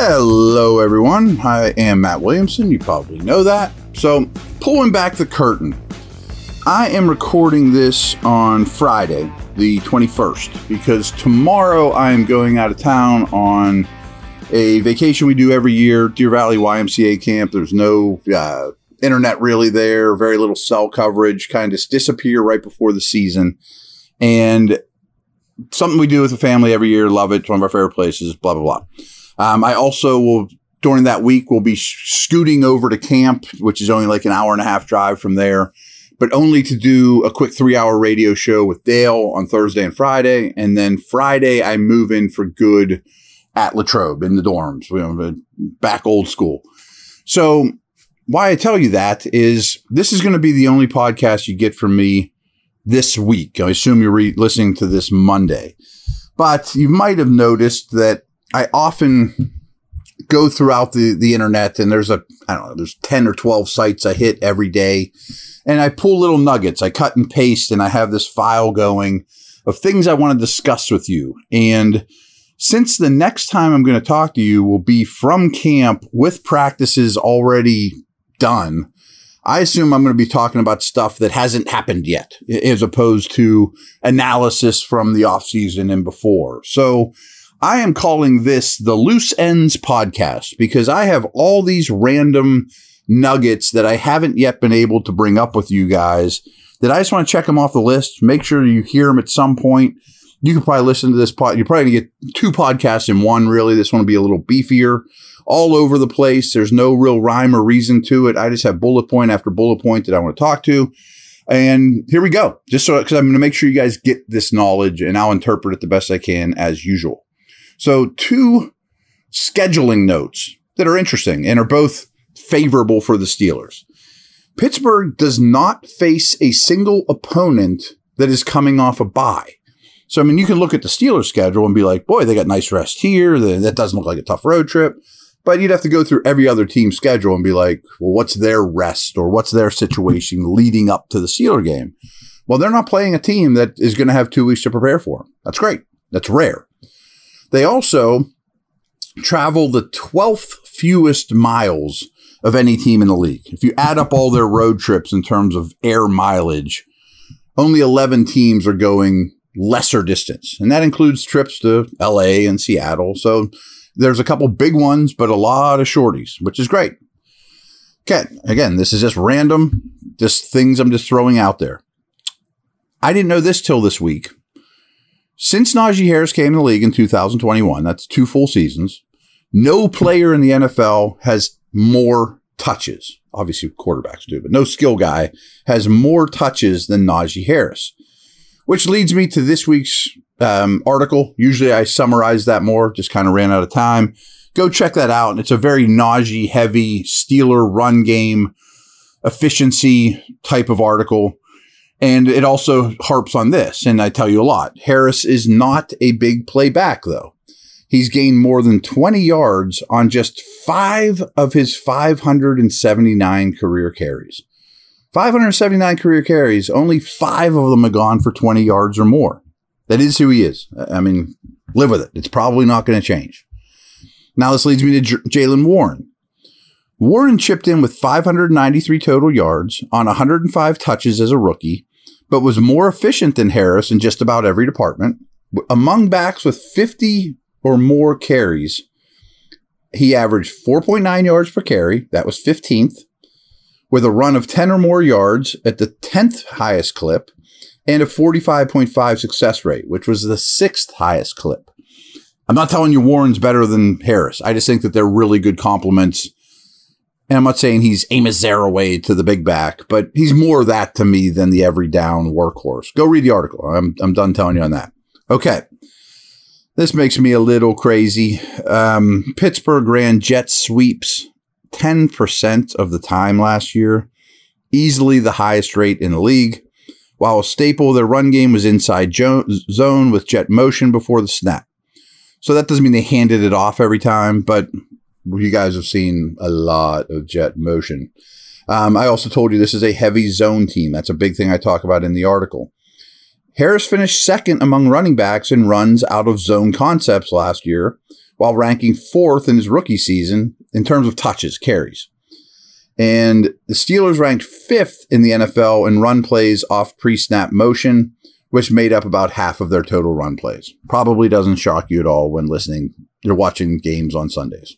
Hello, everyone. I am Matt Williamson. You probably know that. So, pulling back the curtain, I am recording this on Friday, the 21st, because tomorrow I am going out of town on a vacation we do every year, Deer Valley YMCA camp. There's no internet really there, very little cell coverage, kind of disappear right before the season. And something we do with the family every year, love it, it's one of our favorite places, blah, blah, blah. I also will, during that week, will be scooting over to camp, which is only like an hour and a half drive from there, but only to do a quick 3-hour radio show with Dale on Thursday and Friday. And then Friday, I move in for good at Latrobe in the dorms, back old school. So why I tell you that is this is going to be the only podcast you get from me this week. I assume you're listening to this Monday, but you might have noticed that I often go throughout the internet, and there's 10 or 12 sites I hit every day, and I pull little nuggets. I cut and paste, and I have this file going of things I want to discuss with you. And since the next time I'm going to talk to you will be from camp with practices already done, I assume I'm going to be talking about stuff that hasn't happened yet, as opposed to analysis from the offseason and before. So I am calling this the Loose Ends Podcast because I have all these random nuggets that I haven't yet been able to bring up with you guys that I just want to check them off the list, make sure you hear them at some point. You can probably listen to this you're probably going to get 2 podcasts in one, really. This one will be a little beefier, all over the place. There's no real rhyme or reason to it. I just have bullet point after bullet point that I want to talk to. And here we go. Just so, because I'm going to make sure you guys get this knowledge and I'll interpret it the best I can as usual. So 2 scheduling notes that are interesting and are both favorable for the Steelers. Pittsburgh does not face a single opponent that is coming off a bye. So, I mean, you can look at the Steelers schedule and be like, boy, they got nice rest here. That doesn't look like a tough road trip. But you'd have to go through every other team's schedule and be like, well, what's their rest or what's their situation leading up to the Steeler game? Well, they're not playing a team that is going to have 2 weeks to prepare for. That's great. That's rare. They also travel the 12th fewest miles of any team in the league. If you add up all their road trips in terms of air mileage, only 11 teams are going lesser distance. And that includes trips to LA and Seattle. So there's a couple big ones, but a lot of shorties, which is great. Okay. Again, this is just random, just things I'm just throwing out there. I didn't know this till this week. Since Najee Harris came in the league in 2021, that's 2 full seasons, no player in the NFL has more touches. Obviously, quarterbacks do, but no skill guy has more touches than Najee Harris, which leads me to this week's article. Usually I summarize that more, just kind of ran out of time. Go check that out. And it's a very Najee-heavy Steeler run game efficiency type of article. And it also harps on this, and I tell you a lot. Harris is not a big play back, though. He's gained more than 20 yards on just 5 of his 579 career carries. 579 career carries, only 5 of them have gone for 20 yards or more. That is who he is. I mean, live with it. It's probably not going to change. Now this leads me to Jaylen Warren. Warren chipped in with 593 total yards on 105 touches as a rookie, but was more efficient than Harris in just about every department. Among backs with 50 or more carries, he averaged 4.9 yards per carry. That was 15th, with a run of 10 or more yards at the 10th highest clip, and a 45.5 success rate, which was the 6th highest clip. I'm not telling you Warren's better than Harris. I just think that they're really good complements. And I'm not saying he's Amos Zaraway to the big back, but he's more of that to me than the every down workhorse. Go read the article. I'm done telling you on that. Okay. This makes me a little crazy. Pittsburgh ran jet sweeps 10% of the time last year, easily the highest rate in the league, while a staple of their run game was inside zone with jet motion before the snap. So that doesn't mean they handed it off every time, but you guys have seen a lot of jet motion. I also told you this is a heavy zone team. That's a big thing I talk about in the article. Harris finished second among running backs in runs out of zone concepts last year, while ranking 4th in his rookie season in terms of touches, carries. And the Steelers ranked 5th in the NFL in run plays off pre-snap motion, which made up about half of their total run plays. Probably doesn't shock you at all when listening or watching games on Sundays.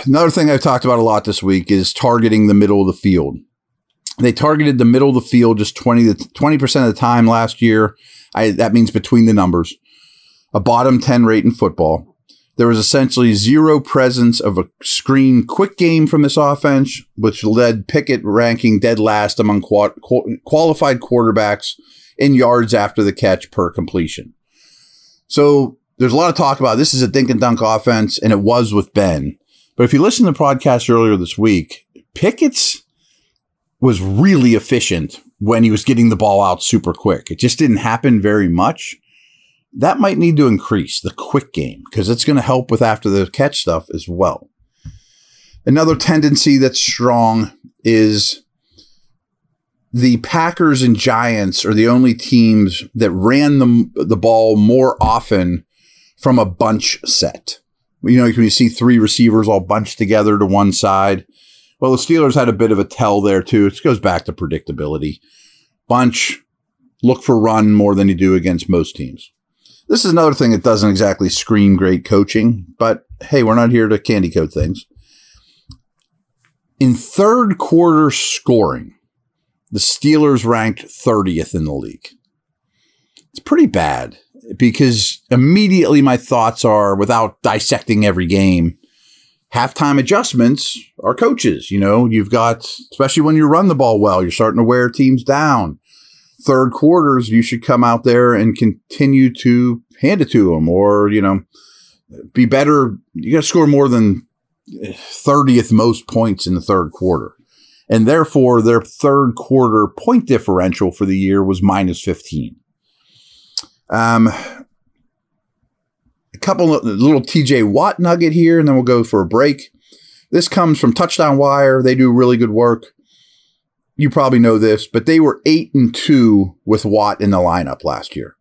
Another thing I've talked about a lot this week is targeting the middle of the field. They targeted the middle of the field just 20% of the time last year. That means between the numbers. A bottom 10 rate in football. There was essentially zero presence of a screen quick game from this offense, which led Pickett ranking dead last among qualified quarterbacks in yards after the catch per completion. So there's a lot of talk about this is a dink and dunk offense, and it was with Ben. But if you listen to the podcast earlier this week, Pickett's was really efficient when he was getting the ball out super quick. It just didn't happen very much. That might need to increase the quick game because it's going to help with after the catch stuff as well. Another tendency that's strong is the Packers and Giants are the only teams that ran the ball more often from a bunch set. You know, when you see 3 receivers all bunched together to one side. Well, the Steelers had a bit of a tell there too. It goes back to predictability. Bunch, look for run more than you do against most teams. This is another thing that doesn't exactly scream great coaching, but hey, we're not here to candy coat things. In third quarter scoring, the Steelers ranked 30th in the league. It's pretty bad because immediately my thoughts are, without dissecting every game, halftime adjustments are coaches. You know, you've got, especially when you run the ball well, you're starting to wear teams down. Third quarters, you should come out there and continue to hand it to them or, you know, be better. You got to score more than 30th most points in the third quarter. And therefore, their third quarter point differential for the year was minus 15. A couple of little TJ Watt nugget here, and then we'll go for a break. This comes from Touchdown Wire. They do really good work. You probably know this, but they were 8-2 with Watt in the lineup last year.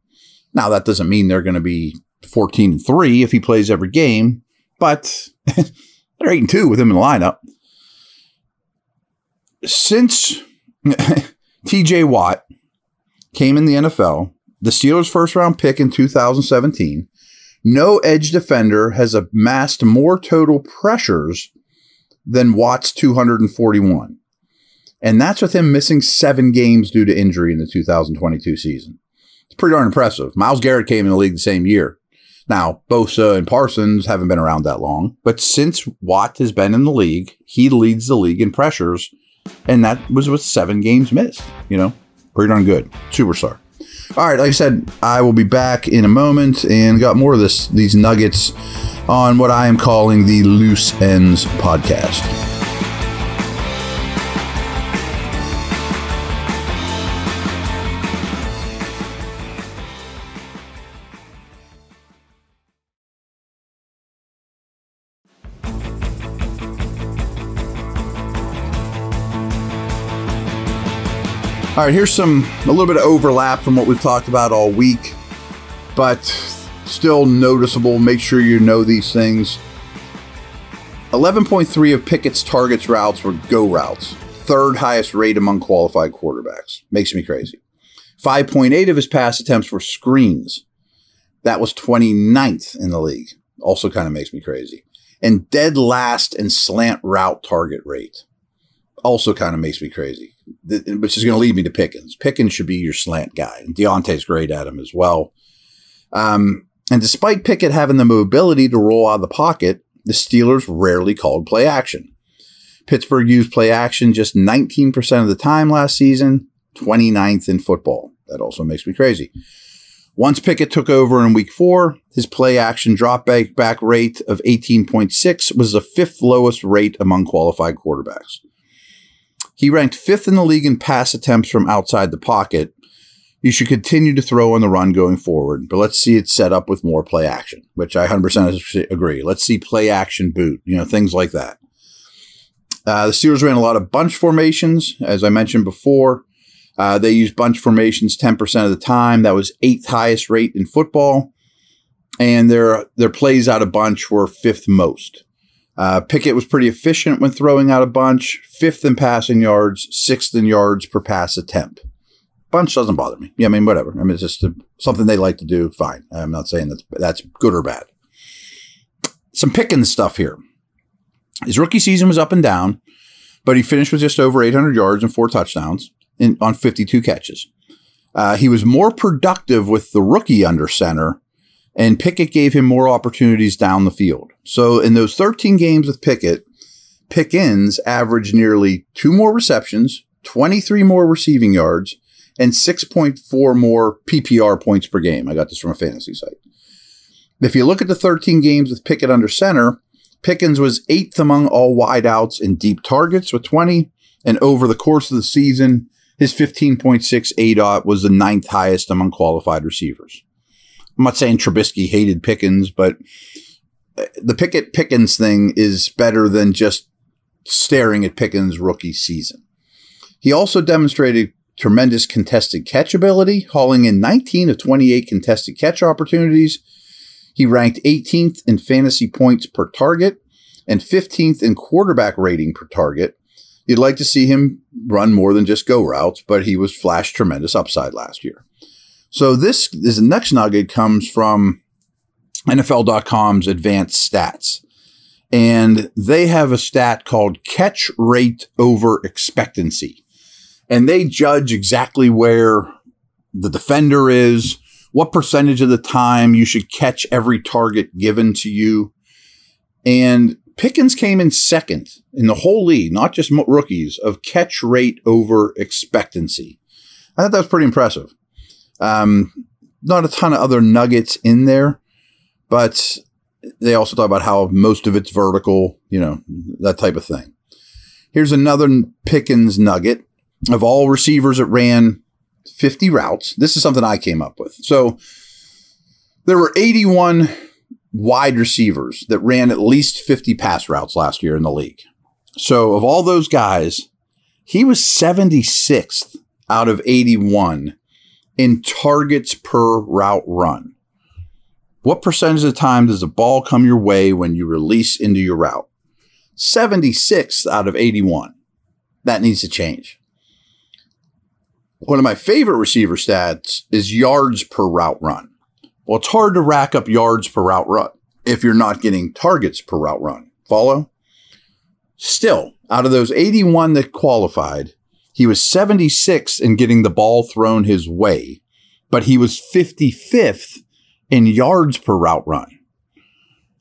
Now, that doesn't mean they're going to be 14-3 if he plays every game, but they're 8-2 with him in the lineup. Since TJ Watt came in the NFL, the Steelers' first-round pick in 2017, no edge defender has amassed more total pressures than Watt's 241. And that's with him missing 7 games due to injury in the 2022 season. It's pretty darn impressive. Myles Garrett came in the league the same year. Now, Bosa and Parsons haven't been around that long, but since Watt has been in the league, he leads the league in pressures, and that was with 7 games missed. You know, pretty darn good. Superstar. All right, like I said, I will be back in a moment and got more of these nuggets on what I am calling the Loose Ends podcast. All right, here's a little bit of overlap from what we've talked about all week, but still noticeable. Make sure you know these things. 11.3 of Pickett's targets routes were go routes, 3rd highest rate among qualified quarterbacks. Makes me crazy. 5.8 of his pass attempts were screens. That was 29th in the league. Also kind of makes me crazy. And dead last in slant route target rate. Also kind of makes me crazy. Which is going to lead me to Pickens. Pickens should be your slant guy. And Deontay's great at him as well. And despite Pickett having the mobility to roll out of the pocket, the Steelers rarely called play action. Pittsburgh used play action just 19% of the time last season, 29th in football. That also makes me crazy. Once Pickett took over in week 4, his play action drop back rate of 18.6 was the 5th lowest rate among qualified quarterbacks. He ranked 5th in the league in pass attempts from outside the pocket. You should continue to throw on the run going forward, but let's see it set up with more play action, which I 100% agree. Let's see play action boot, things like that. The Steelers ran a lot of bunch formations, as I mentioned before. They used bunch formations 10% of the time. That was 8th highest rate in football. and their plays out a bunch were 5th most. Pickett was pretty efficient when throwing out a bunch, 5th in passing yards, 6th in yards per pass attempt. Bunch doesn't bother me. Yeah, I mean, whatever. I mean, it's just something they like to do. Fine. I'm not saying that's good or bad. Some Pickens stuff here. His rookie season was up and down, but he finished with just over 800 yards and 4 touchdowns on 52 catches. He was more productive with the rookie under center, and Pickett gave him more opportunities down the field. So in those 13 games with Pickett, Pickens averaged nearly 2 more receptions, 23 more receiving yards, and 6.4 more PPR points per game. I got this from a fantasy site. If you look at the 13 games with Pickett under center, Pickens was 8th among all wideouts in deep targets with 20, and over the course of the season, his 15.6 ADOT was the 9th highest among qualified receivers. I'm not saying Trubisky hated Pickens, but the Pickett-Pickens thing is better than just staring at Pickens' rookie season. He also demonstrated tremendous contested catch ability, hauling in 19 of 28 contested catch opportunities. He ranked 18th in fantasy points per target and 15th in quarterback rating per target. You'd like to see him run more than just go routes, but he was flashed tremendous upside last year. So this next nugget comes from NFL.com's advanced stats. And they have a stat called catch rate over expectancy. And they judge exactly where the defender is, what percentage of the time you should catch every target given to you. And Pickens came in 2nd in the whole league, not just rookies, of catch rate over expectancy. I thought that was pretty impressive. Not a ton of other nuggets in there, but they also talk about how most of it's vertical, that type of thing. Here's another Pickens nugget. Of all receivers that ran 50 routes, this is something I came up with. So there were 81 wide receivers that ran at least 50 pass routes last year in the league. So of all those guys, he was 76th out of 81 in targets per route run. What percentage of the time does the ball come your way when you release into your route? 76th out of 81. That needs to change. One of my favorite receiver stats is yards per route run. Well, it's hard to rack up yards per route run if you're not getting targets per route run. Follow? Still, out of those 81 that qualified, he was 76th in getting the ball thrown his way, but he was 55th in yards per route run.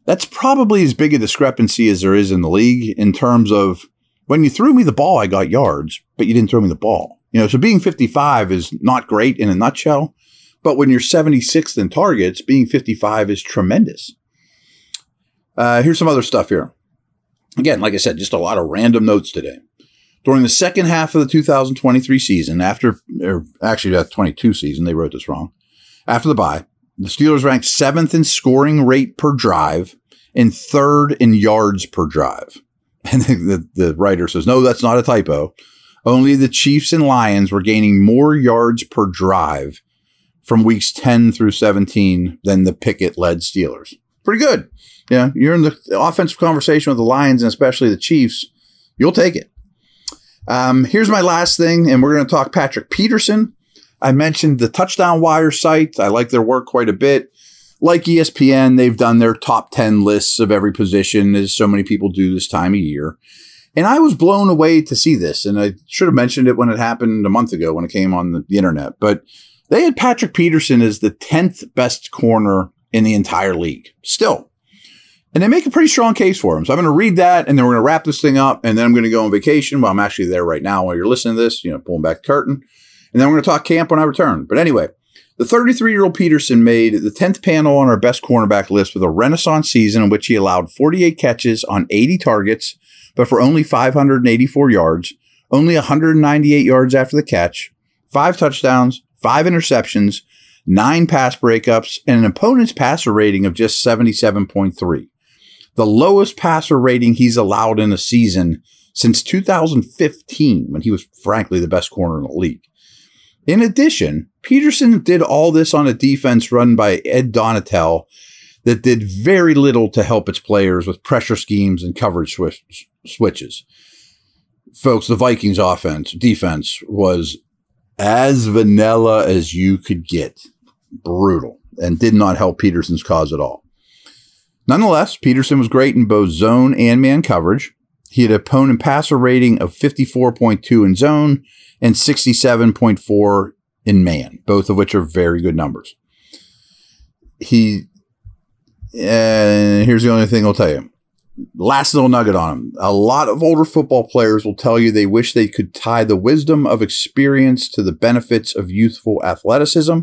That's probably as big a discrepancy as there is in the league in terms of when you threw me the ball, I got yards, but you didn't throw me the ball. So being 55 is not great in a nutshell, but when you're 76th in targets, being 55 is tremendous. Here's some other stuff here. Again, like I said, just a lot of random notes today. During the second half of the 2023 season, that 22 season, they wrote this wrong. After the bye, the Steelers ranked 7th in scoring rate per drive and 3rd in yards per drive. And the writer says, no, that's not a typo. Only the Chiefs and Lions were gaining more yards per drive from weeks 10 through 17 than the Pickett-led Steelers. Pretty good. Yeah, you're in the offensive conversation with the Lions and especially the Chiefs. You'll take it. Here's my last thing, and we're going to talk Patrick Peterson. I mentioned the Touchdown Wire site. I like their work quite a bit. Like ESPN, they've done their top 10 lists of every position, as so many people do this time of year. And I was blown away to see this, and I should have mentioned it when it happened a month ago when it came on the internet. But they had Patrick Peterson as the 10th best corner in the entire league, still. And they make a pretty strong case for him. So I'm going to read that, and then we're going to wrap this thing up, and then I'm going to go on vacation. Well, I'm actually there right now while you're listening to this, pulling back the curtain. And then we're going to talk camp when I return. But anyway, the 33-year-old Peterson made the 10th panel on our best cornerback list with a renaissance season in which he allowed 48 catches on 80 targets, but for only 584 yards, only 198 yards after the catch, 5 touchdowns, 5 interceptions, 9 pass breakups, and an opponent's passer rating of just 77.3. The lowest passer rating he's allowed in a season since 2015, when he was frankly the best corner in the league. In addition, Peterson did all this on a defense run by Ed Donatel that did very little to help its players with pressure schemes and coverage switches. Folks, the Vikings defense was as vanilla as you could get. Brutal. And did not help Peterson's cause at all. Nonetheless, Peterson was great in both zone and man coverage. He had an opponent passer rating of 54.2 in zone and 67.4 in man, both of which are very good numbers. Here's the only thing I'll tell you. Last little nugget on him. A lot of older football players will tell you they wish they could tie the wisdom of experience to the benefits of youthful athleticism.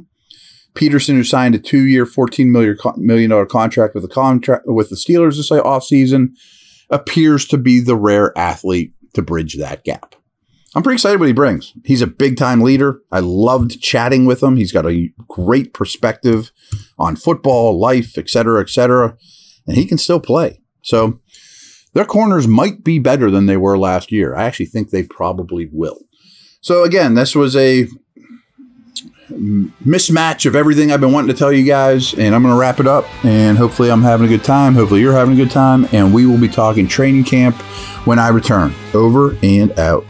Peterson, who signed a 2-year, $14 million contract with the Steelers this offseason, appears to be the rare athlete to bridge that gap. I'm pretty excited what he brings. He's a big-time leader. I loved chatting with him. He's got a great perspective on football, life, et cetera, and he can still play. So their corners might be better than they were last year. I actually think they probably will. So again, this was a mismatch of everything I've been wanting to tell you guys, and I'm going to wrap it up, and hopefully I'm having a good time. Hopefully you're having a good time, and we will be talking training camp when I return. Over and out.